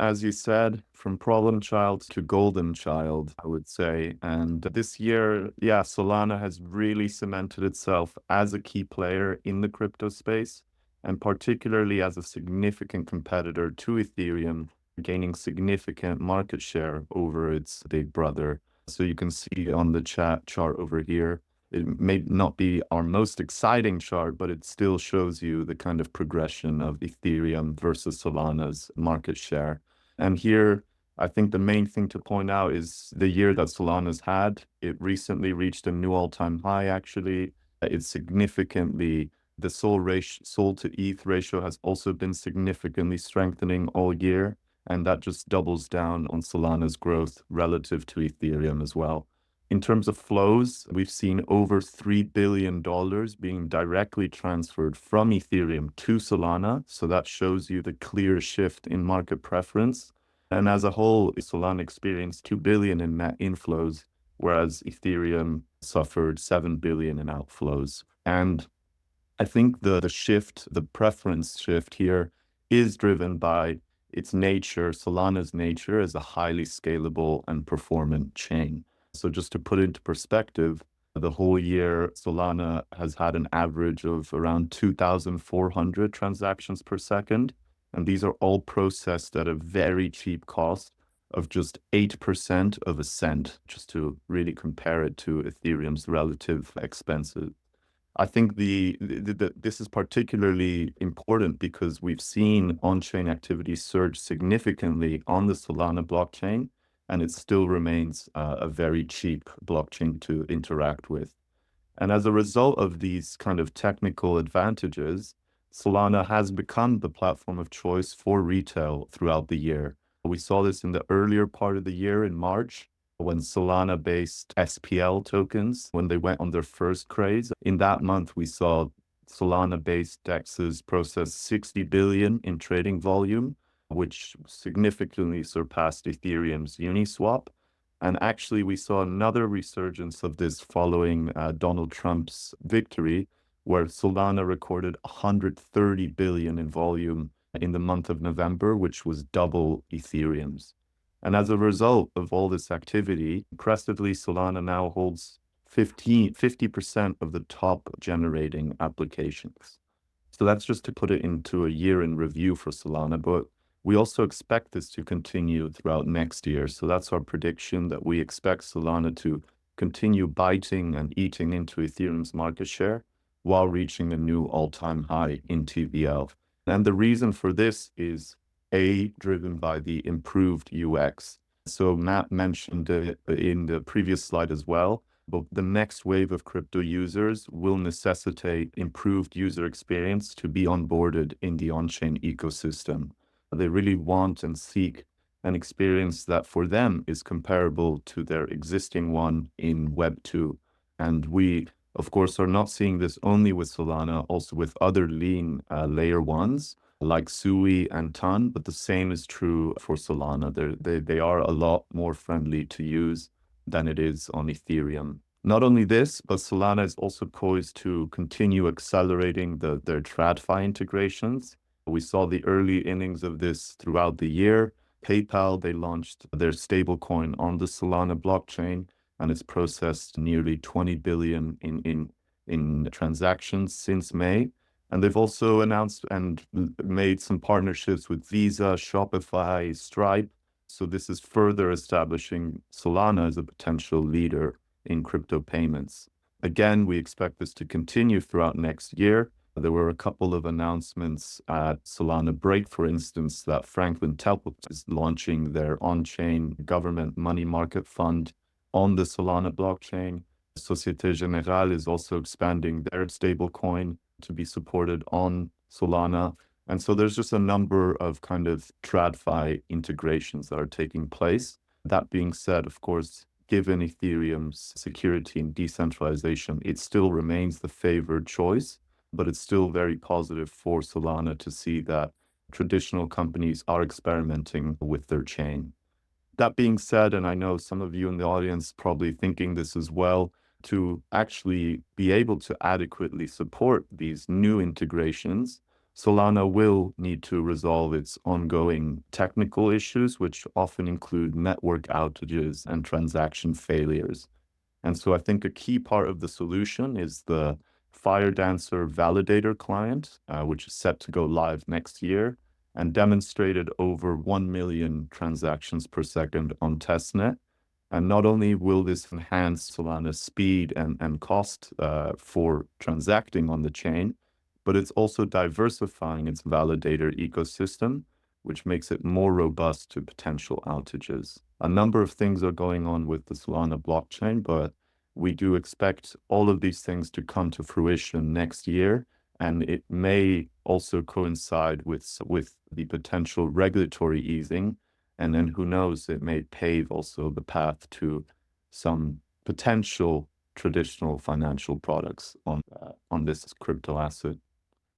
as you said, from problem child to golden child, I would say. And this year, yeah, Solana has really cemented itself as a key player in the crypto space, and particularly as a significant competitor to Ethereum, gaining significant market share over its big brother. So you can see on the chart over here, it may not be our most exciting chart, but it still shows you the kind of progression of Ethereum versus Solana's market share. And here, I think the main thing to point out is the year that Solana's had. It recently reached a new all-time high, actually. It's significantly, the Sol to ETH ratio has also been significantly strengthening all year. And that just doubles down on Solana's growth relative to Ethereum as well. In terms of flows, we've seen over $3 billion being directly transferred from Ethereum to Solana. So that shows you the clear shift in market preference. And as a whole, Solana experienced 2 billion in net inflows, whereas Ethereum suffered 7 billion in outflows. And I think the shift, the preference shift here is driven by its nature, Solana's nature as a highly scalable and performant chain. So just to put it into perspective, the whole year, Solana has had an average of around 2,400 transactions per second. And these are all processed at a very cheap cost of just 8% of a cent, just to really compare it to Ethereum's relative expenses. I think this is particularly important because we've seen on-chain activity surge significantly on the Solana blockchain, and it still remains a very cheap blockchain to interact with. And as a result of these kind of technical advantages, Solana has become the platform of choice for retail throughout the year. We saw this in the earlier part of the year in March, when Solana-based SPL tokens, when they went on their first craze. In that month, we saw Solana-based DEXs process 60 billion in trading volume, which significantly surpassed Ethereum's Uniswap. And actually, we saw another resurgence of this following Donald Trump's victory, where Solana recorded 130 billion in volume in the month of November, which was double Ethereum's. And as a result of all this activity, impressively, Solana now holds 50% of the top generating applications. So that's just to put it into a year in review for Solana, but we also expect this to continue throughout next year. So that's our prediction, that we expect Solana to continue biting and eating into Ethereum's market share while reaching a new all-time high in TVL. And the reason for this is driven by the improved UX. So Matt mentioned it in the previous slide as well, but the next wave of crypto users will necessitate improved user experience to be onboarded in the on-chain ecosystem. They really want and seek an experience that for them is comparable to their existing one in Web 2. And we, of course, are not seeing this only with Solana, also with other lean layer ones like Sui and Ton, but the same is true for Solana. They are a lot more friendly to use than it is on Ethereum. Not only this, but Solana is also poised to continue accelerating their TradFi integrations. We saw the early innings of this throughout the year. PayPal, they launched their stablecoin on the Solana blockchain, and it's processed nearly 20 billion in transactions since May. And they've also announced and made some partnerships with Visa, Shopify, Stripe. So this is further establishing Solana as a potential leader in crypto payments. Again, we expect this to continue throughout next year. There were a couple of announcements at Solana Break, for instance, that Franklin Templeton is launching their on-chain government money market fund on the Solana blockchain. Societe Generale is also expanding their stablecoin to be supported on Solana. And so there's just a number of kind of TradFi integrations that are taking place. That being said, of course, given Ethereum's security and decentralization, it still remains the favored choice, but it's still very positive for Solana to see that traditional companies are experimenting with their chain. That being said, and I know some of you in the audience probably thinking this as well, to actually be able to adequately support these new integrations, Solana will need to resolve its ongoing technical issues, which often include network outages and transaction failures. And so I think a key part of the solution is the FireDancer validator client, which is set to go live next year and demonstrated over 1 million transactions per second on testnet. And not only will this enhance Solana's speed and cost for transacting on the chain, but it's also diversifying its validator ecosystem, which makes it more robust to potential outages. A number of things are going on with the Solana blockchain, but we do expect all of these things to come to fruition next year, and it may also coincide with the potential regulatory easing. And then who knows, it may pave also the path to some potential traditional financial products on this crypto asset.